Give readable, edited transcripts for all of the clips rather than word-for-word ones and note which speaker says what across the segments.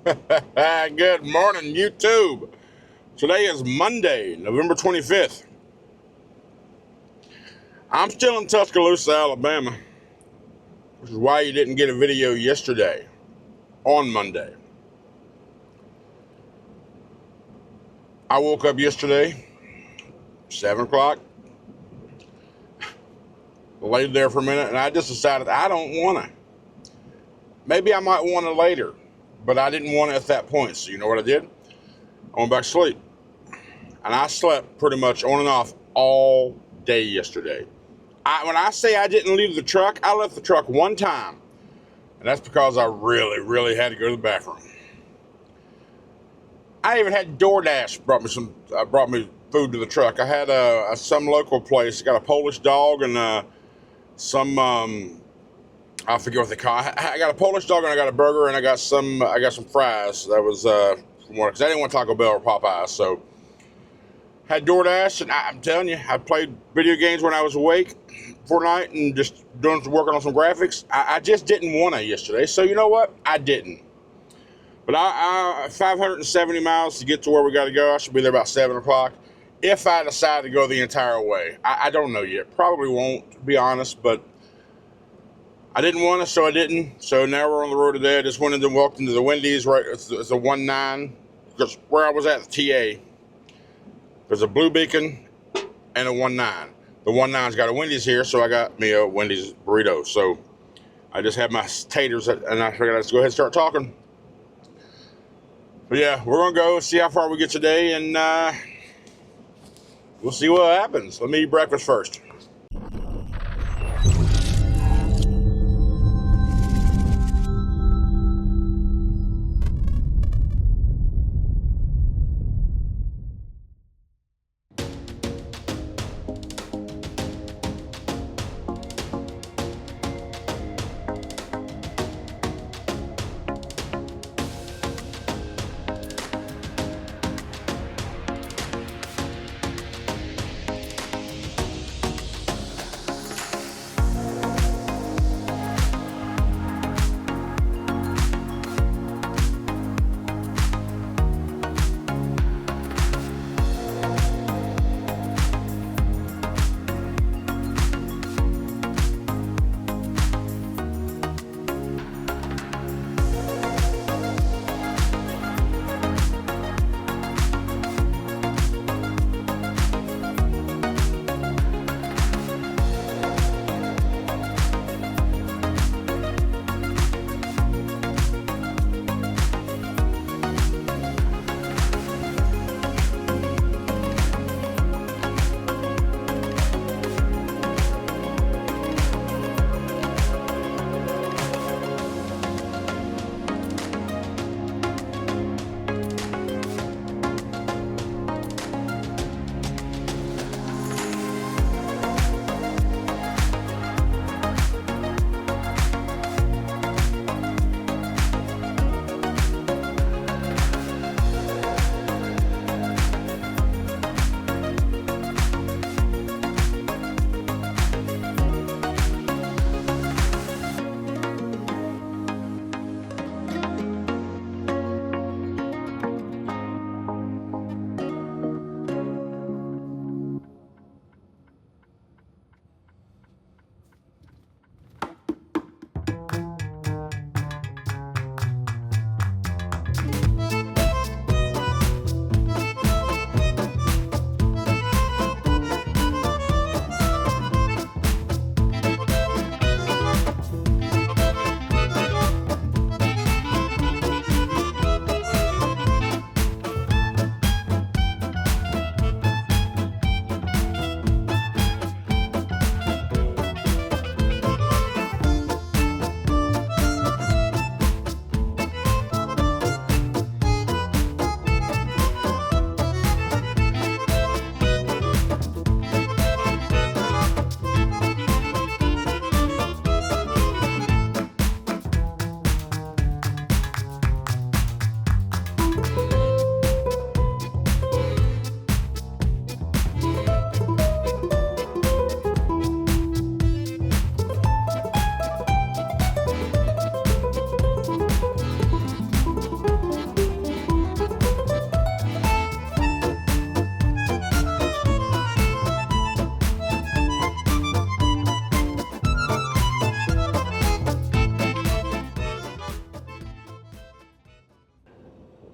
Speaker 1: Good morning, YouTube. Today is Monday, November 25th. I'm still in Tuscaloosa, Alabama, which is why you didn't get a video yesterday, on Monday. I woke up yesterday, 7 o'clock, laid there for a minute, and I just decided I don't want to. Maybe I might want to later, but I didn't want it at that point. So you know what I did? I went back to sleep. And I slept pretty much on and off all day yesterday. When I say I didn't leave the truck, I left the truck one time. And that's because I really had to go to the bathroom. I even had DoorDash brought me food to the truck. I had some local place, got a Polish dog and I forget what they call it. I got a Polish dog and I got a burger and I got some fries. That was because I didn't want Taco Bell or Popeyes, so had DoorDash, and I'm telling you, I played video games when I was awake Fortnite and just working on some graphics. I just didn't want to yesterday, so you know what? I didn't. But I 570 miles to get to where we got to go. I should be there about 7 o'clock. If I decide to go the entire way, I don't know yet. Probably won't, to be honest, but I didn't want to, so I didn't. So now we're on the road today. I just went in and walked into the Wendy's, right? It's a 1-9, because where I was at, the TA. There's a Blue Beacon and a 1-9. The 1-9's got a Wendy's here, so I got me a Wendy's burrito. So I just had my taters, and I figured I'd just go ahead and start talking. But yeah, we're going to go see how far we get today, and we'll see what happens. Let me eat breakfast first.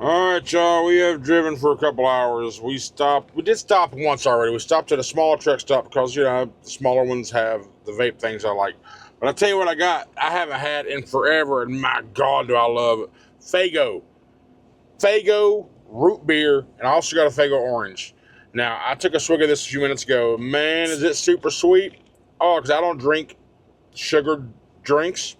Speaker 1: All right, y'all, we have driven for a couple hours. We did stop once already. We stopped at a smaller truck stop because, you know, the smaller ones have the vape things I like. But I'll tell you what I got. I haven't had in forever, and my God, do I love it. Faygo root beer, and I also got a Faygo orange. Now, I took a swig of this a few minutes ago. Man, is it super sweet. Oh, because I don't drink sugared drinks.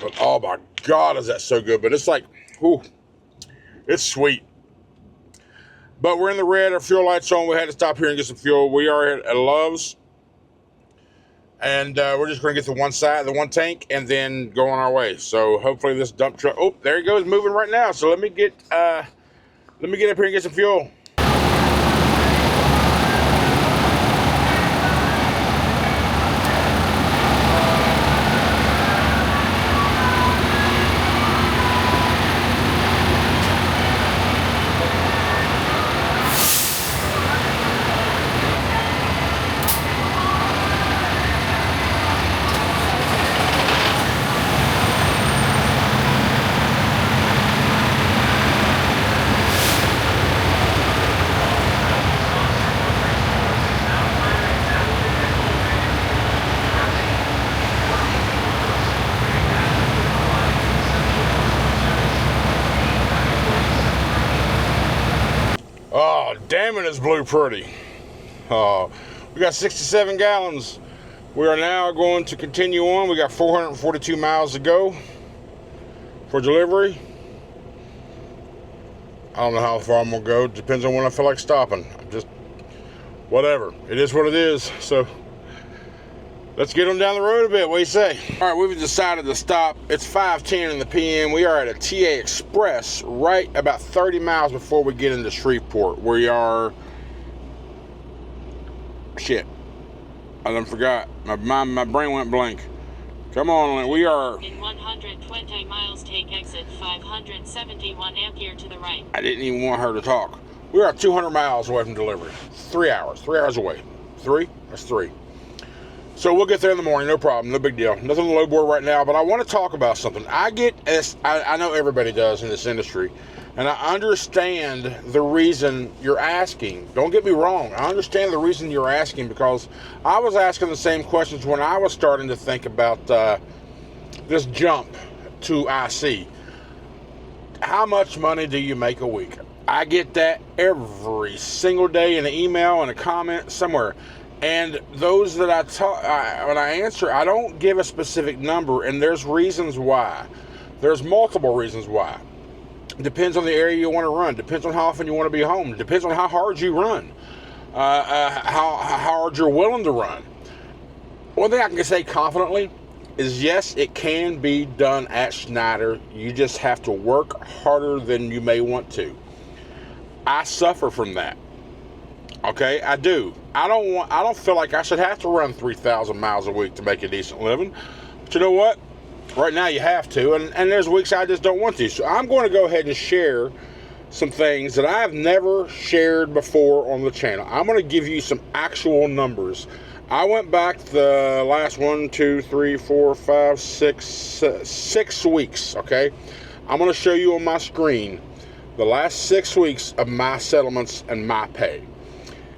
Speaker 1: But oh my God, is that so good. But it's like, whew, it's sweet. But we're in the red, our fuel light's on. We had to stop here and get some fuel. We are at Love's. And we're just going to get the one tank, and then go on our way. So hopefully this dump truck, oh, there he goes, moving right now. So let me get up here and get some fuel. Oh, damn it, it's blue pretty. We got 67 gallons. We are now going to continue on. We got 442 miles to go for delivery. I don't know how far I'm going to go. Depends on when I feel like stopping. Just whatever. It is what it is. So let's get them down the road a bit. What do you say? All right, we've decided to stop. It's 5:10 in the PM. We are at a TA Express right about 30 miles before we get into Shreveport. We are... Shit. I done forgot. My brain went blank. Come on, we are...
Speaker 2: In 120 miles, take exit 571 ampere to the right.
Speaker 1: I didn't even want her to talk. We are 200 miles away from delivery. 3 hours. 3 hours away. 3? That's 3. So we'll get there in the morning, no problem, no big deal. Nothing to low board right now, but I want to talk about something. I know everybody does in this industry, and I understand the reason you're asking. Don't get me wrong. I understand the reason you're asking, because I was asking the same questions when I was starting to think about this jump to IC. How much money do you make a week? I get that every single day in an email and a comment somewhere. And those that when I answer, I don't give a specific number, and there's reasons why. There's multiple reasons why. Depends on the area you want to run. Depends on how often you want to be home. Depends on how hard you run. How hard you're willing to run. One thing I can say confidently is yes, it can be done at Schneider. You just have to work harder than you may want to. I suffer from that. Okay, I do. I don't feel like I should have to run 3,000 miles a week to make a decent living. But you know what? Right now you have to, and there's weeks I just don't want to. So I'm going to go ahead and share some things that I've never shared before on the channel. I'm going to give you some actual numbers. I went back the last 6 weeks, okay? I'm going to show you on my screen the last 6 weeks of my settlements and my pay.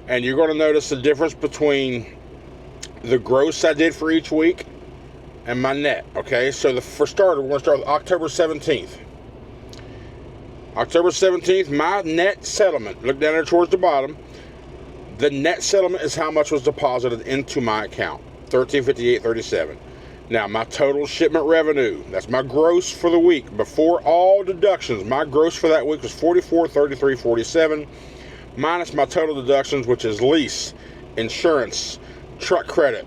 Speaker 1: And you're going to notice the difference between the gross I did for each week and my net, okay? So for starter, we're going to start with October 17th. October 17th, my net settlement, look down there towards the bottom, the net settlement is how much was deposited into my account, $1358.37. Now, my total shipment revenue, that's my gross for the week, before all deductions, my gross for that week was $4433.47. minus my total deductions, which is lease, insurance, truck credit,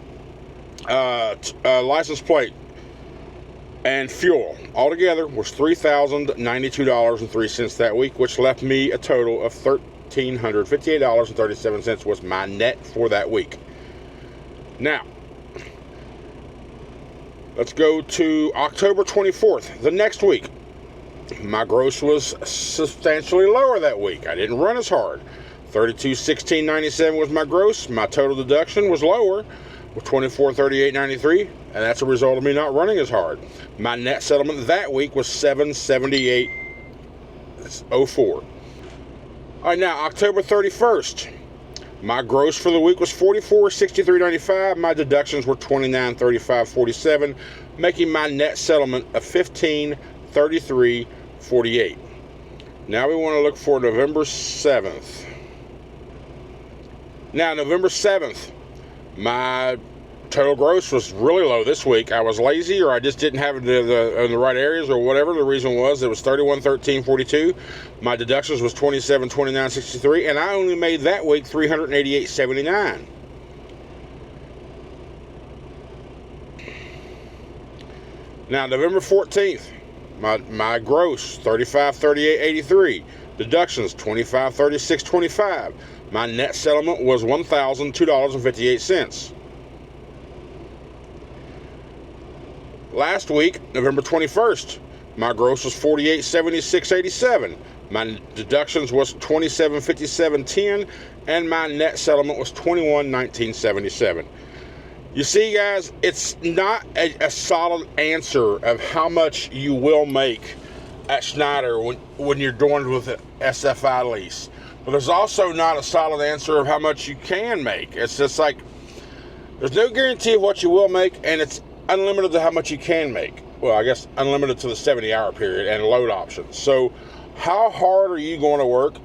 Speaker 1: license plate, and fuel. Altogether was $3,092.03 that week, which left me a total of $1,358.37 was my net for that week. Now, let's go to October 24th, the next week. My gross was substantially lower that week. I didn't run as hard. $3216.97 was my gross. My total deduction was lower, with $2438.93, and that's a result of me not running as hard. My net settlement that week was $778.04. All right, now October 31st, my gross for the week was $4463.95. My deductions were $2935.47, making my net settlement of $1533.48. Now we want to look for November 7th. Now, November 7th, my total gross was really low this week. I was lazy, or I just didn't have it in the right areas, or whatever the reason was. It was $3113.42. My deductions was $2729.63, and I only made that week $388.79. Now, November 14th, my gross $3538.83. Deductions $2536.25. My net settlement was $1,002.58. Last week, November 21st, my gross was $4876.87. My deductions was $2757.10, and my net settlement was $2119.77. You see, guys, it's not a solid answer of how much you will make at Schneider when you're doing with an SFI lease. But there's also not a solid answer of how much you can make. It's just like, there's no guarantee of what you will make, and it's unlimited to how much you can make. Well, I guess unlimited to the 70-hour period and load options. So how hard are you going to work,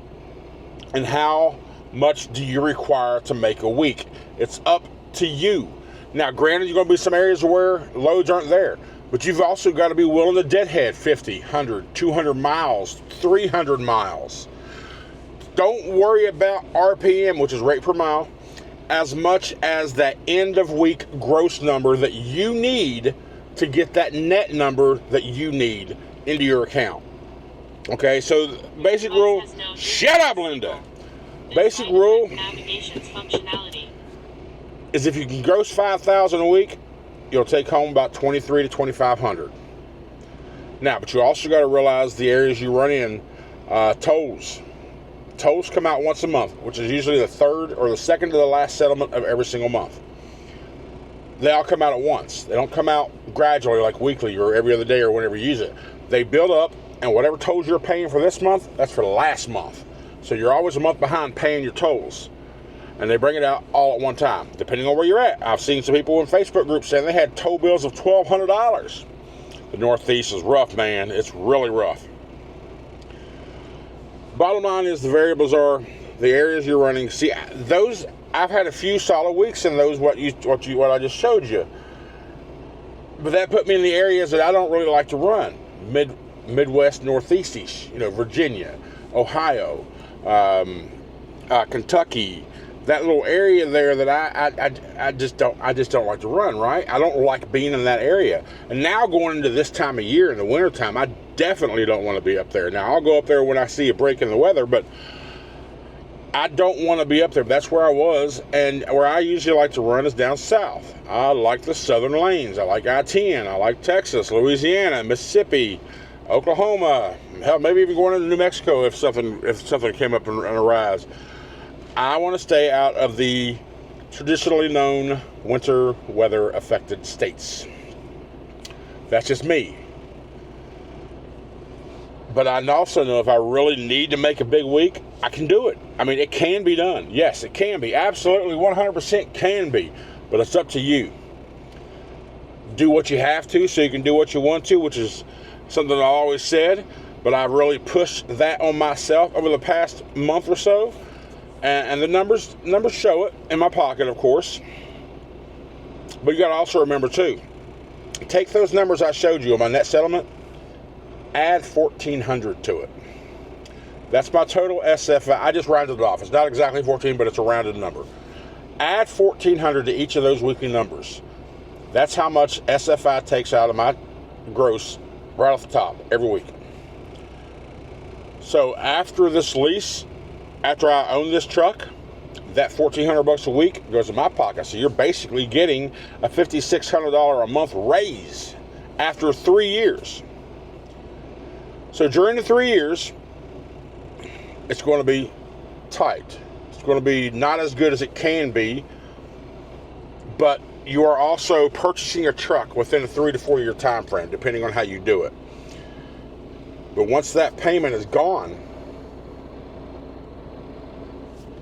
Speaker 1: and how much do you require to make a week? It's up to you. Now, granted, you're going to be some areas where loads aren't there, but you've also got to be willing to deadhead 50, 100, 200 miles, 300 miles. Don't worry about RPM, which is rate per mile, as much as that end of week gross number that you need to get that net number that you need into your account. Okay, so basic rule, shut up, Linda. Basic rule is if you can gross $5,000 a week, you'll take home about $2,300 to $2,500. Now, but you also got to realize the areas you run in, tolls. Tolls come out once a month, which is usually the third or the second to the last settlement of every single month. They all come out at once. They don't come out gradually like weekly or every other day or whenever you use it. They build up, and whatever tolls you're paying for this month, that's for last month. So you're always a month behind paying your tolls. And they bring it out all at one time, depending on where you're at. I've seen some people in Facebook groups saying they had toll bills of $1,200. The Northeast is rough, man. It's really rough. Bottom line is the variables are the areas you're running. See, those, I've had a few solid weeks in those what I just showed you. But that put me in the areas that I don't really like to run. Midwest, Northeast-ish, Virginia, Ohio, Kentucky. That little area there that I just don't like to run, right? I don't like being in that area. And now going into this time of year in the wintertime, I definitely don't want to be up there. Now, I'll go up there when I see a break in the weather, but I don't want to be up there. That's where I was, and where I usually like to run is down south. I like the southern lanes. I like I-10. I like Texas, Louisiana, Mississippi, Oklahoma. Hell, maybe even going into New Mexico if something came up and arise. I want to stay out of the traditionally known winter weather affected states. That's just me. But I also know if I really need to make a big week, I can do it. I mean, it can be done. Yes, it can be. Absolutely 100% can be. But it's up to you. Do what you have to so you can do what you want to, which is something I always said. But I've really pushed that on myself over the past month or so. And the numbers show it in my pocket, of course. But you got to also remember, too, take those numbers I showed you on my net settlement, add $1,400 to it. That's my total SFI. I just rounded it off. It's not exactly 14, but it's a rounded number. Add $1,400 to each of those weekly numbers. That's how much SFI takes out of my gross right off the top every week. So after this lease, after I own this truck, that $1,400 a week goes in my pocket. So you're basically getting a $5,600 a month raise after 3 years. So during the 3 years, it's going to be tight. It's going to be not as good as it can be, but you are also purchasing a truck within a 3 to 4 year time frame, depending on how you do it. But once that payment is gone,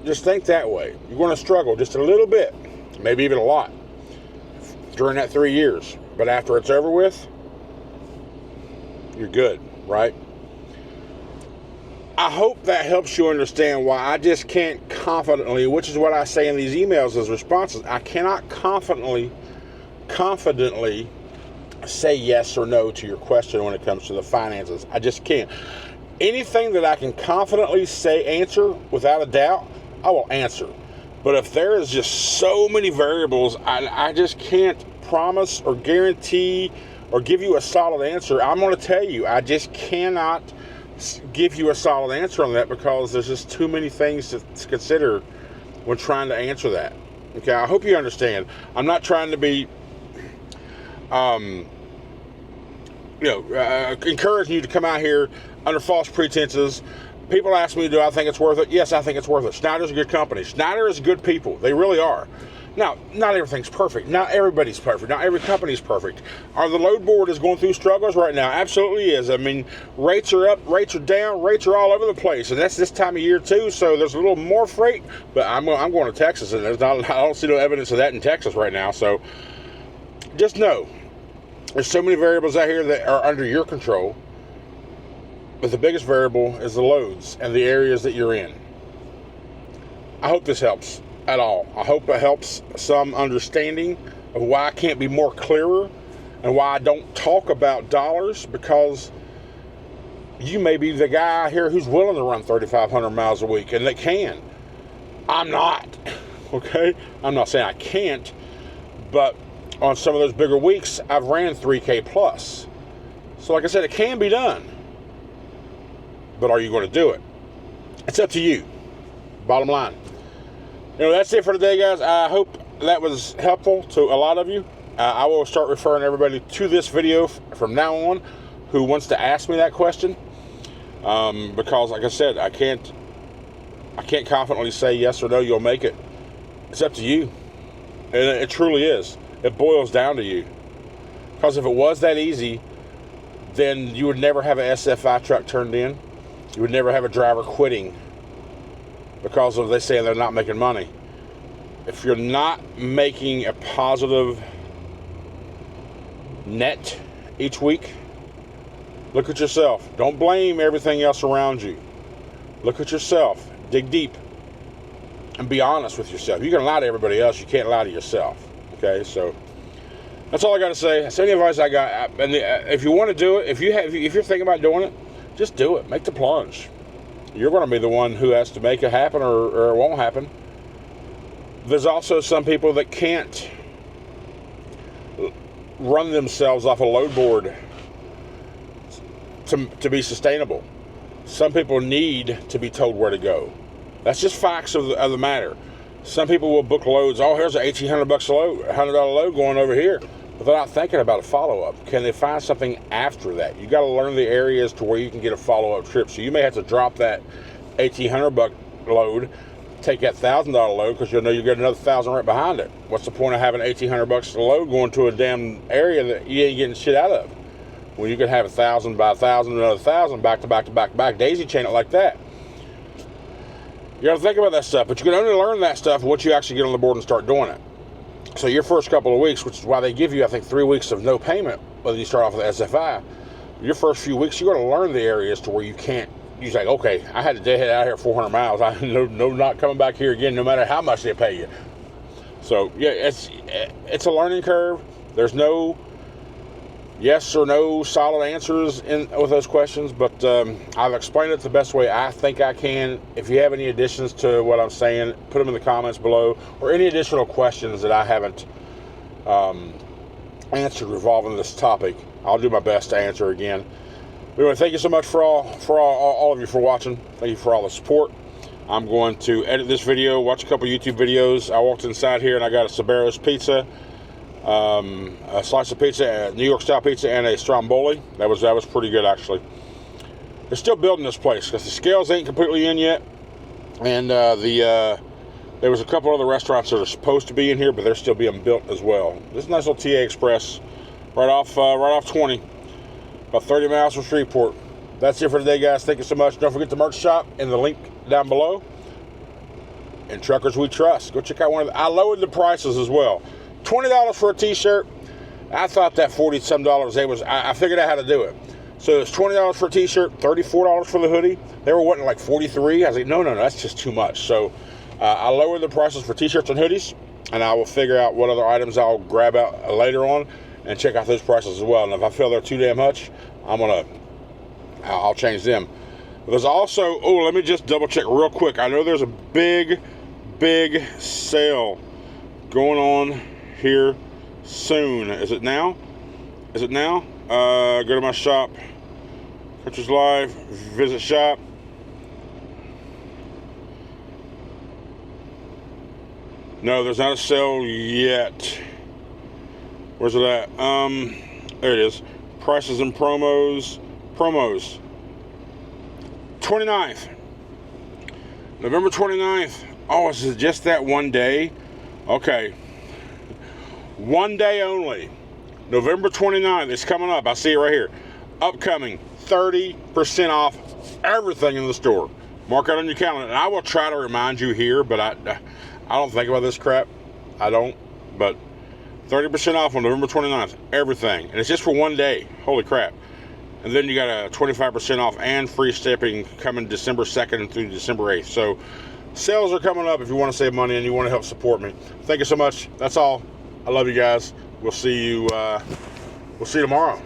Speaker 1: just think that way. You're going to struggle just a little bit, maybe even a lot, during that 3 years. But after it's over with, you're good, right? I hope that helps you understand why I just can't confidently, which is what I say in these emails as responses, I cannot confidently say yes or no to your question when it comes to the finances. I just can't. Anything that I can confidently answer without a doubt, I will answer. But if there is just so many variables, I just can't promise or guarantee or give you a solid answer. I'm going to tell you, I just cannot give you a solid answer on that because there's just too many things to consider when trying to answer that. Okay, I hope you understand. I'm not trying to be, encouraging you to come out here under false pretenses. People ask me, do I think it's worth it? Yes, I think it's worth it. Schneider's a good company. Schneider is good people. They really are. Now, not everything's perfect. Not everybody's perfect. Not every company's perfect. The load board is going through struggles right now? Absolutely is. I mean, rates are up, rates are down, rates are all over the place. And that's this time of year too, so there's a little more freight. But I'm going to Texas, and I don't see no evidence of that in Texas right now. So just know, there's so many variables out here that are under your control. But the biggest variable is the loads and the areas that you're in. I hope this helps at all. I hope it helps some understanding of why I can't be more clearer and why I don't talk about dollars, because you may be the guy here who's willing to run 3,500 miles a week, and they can. I'm not, okay? I'm not saying I can't, but on some of those bigger weeks, I've ran 3K plus. So like I said, it can be done. But are you going to do it? It's up to you. Bottom line. That's it for today, guys. I hope that was helpful to a lot of you. I will start referring everybody to this video from now on who wants to ask me that question. Because, like I said, I can't confidently say yes or no, you'll make it. It's up to you. And it truly is. It boils down to you. Because if it was that easy, then you would never have an SFI truck turned in. You would never have a driver quitting because of they say they're not making money. If you're not making a positive net each week, look at yourself. Don't blame everything else around you. Look at yourself. Dig deep. And be honest with yourself. You can lie to everybody else. You can't lie to yourself. Okay, so that's all I got to say. That's any advice I got. And if you want to do it, if you're thinking about doing it, just do it. Make the plunge. You're going to be the one who has to make it happen, or it won't happen. There's also some people that can't run themselves off a load board to be sustainable. Some people need to be told where to go. That's just facts of the matter. Some people will book loads. Oh, here's an $1,800 load, $100 load going over here. But they're not thinking about a follow-up. Can they find something after that? You got to learn the areas to where you can get a follow-up trip. So you may have to drop that $1,800 load, take that $1,000 load, because you'll know you get another $1,000 right behind it. What's the point of having $1,800 load going to a damn area that you ain't getting shit out of? When you could have 1,000 by 1,000, another 1,000 back to back to back to back, daisy chain it like that. You got to think about that stuff, but you can only learn that stuff once you actually get on the board and start doing it. So your first couple of weeks, which is why they give you, I think, 3 weeks of no payment, whether you start off with SFI, your first few weeks, you're going to learn the areas to where you can't, you're like, okay, I had to deadhead out here 400 miles. I know not coming back here again, no matter how much they pay you. So, yeah, it's a learning curve. There's no yes or no solid answers with those questions, but I've explained it the best way I think I can. If you have any additions to what I'm saying, put them in the comments below, or any additional questions that I haven't answered revolving this topic. I'll do my best to answer again. Anyway, thank you so much for all of you for watching. Thank you for all the support. I'm going to edit this video, watch a couple YouTube videos. I walked inside here and I got a Sabero's pizza, a slice of pizza, a New York style pizza, and a stromboli. That was pretty good, actually. They're still building this place because the scales ain't completely in yet, and the There was a couple other restaurants that are supposed to be in here, but they're still being built as well. This is a nice little TA Express, right off 20, about 30 miles from Shreveport. That's it for today, guys. Thank you so much. Don't forget the merch shop in the link down below. And Truckers We Trust. Go check out one of the... I lowered the prices as well. $20 for a t-shirt. I thought that $40-some, I figured out how to do it. So it's $20 for a t-shirt, $34 for the hoodie. They were wanting like $43. I was like, no, that's just too much. So I lowered the prices for t-shirts and hoodies, and I will figure out what other items I'll grab out later on and check out those prices as well. And if I feel they're too damn much, I'll change them. There's also, let me just double check real quick. I know there's a big sale going on here soon. Is it now? Go to my shop, purchase live, visit shop. No, there's not a sale yet. Where's it at? There it is. Prices and promos. 29th. November 29th. Oh, is it just that one day? Okay. One day only. November 29th. It's coming up. I see it right here. Upcoming. 30% off everything in the store. Mark it on your calendar. And I will try to remind you here, but I don't think about this crap. I don't. But 30% off on November 29th. Everything. And it's just for one day. Holy crap. And then you got a 25% off and free shipping coming December 2nd through December 8th. So sales are coming up if you want to save money and you want to help support me. Thank you so much. That's all. I love you guys. We'll see you tomorrow.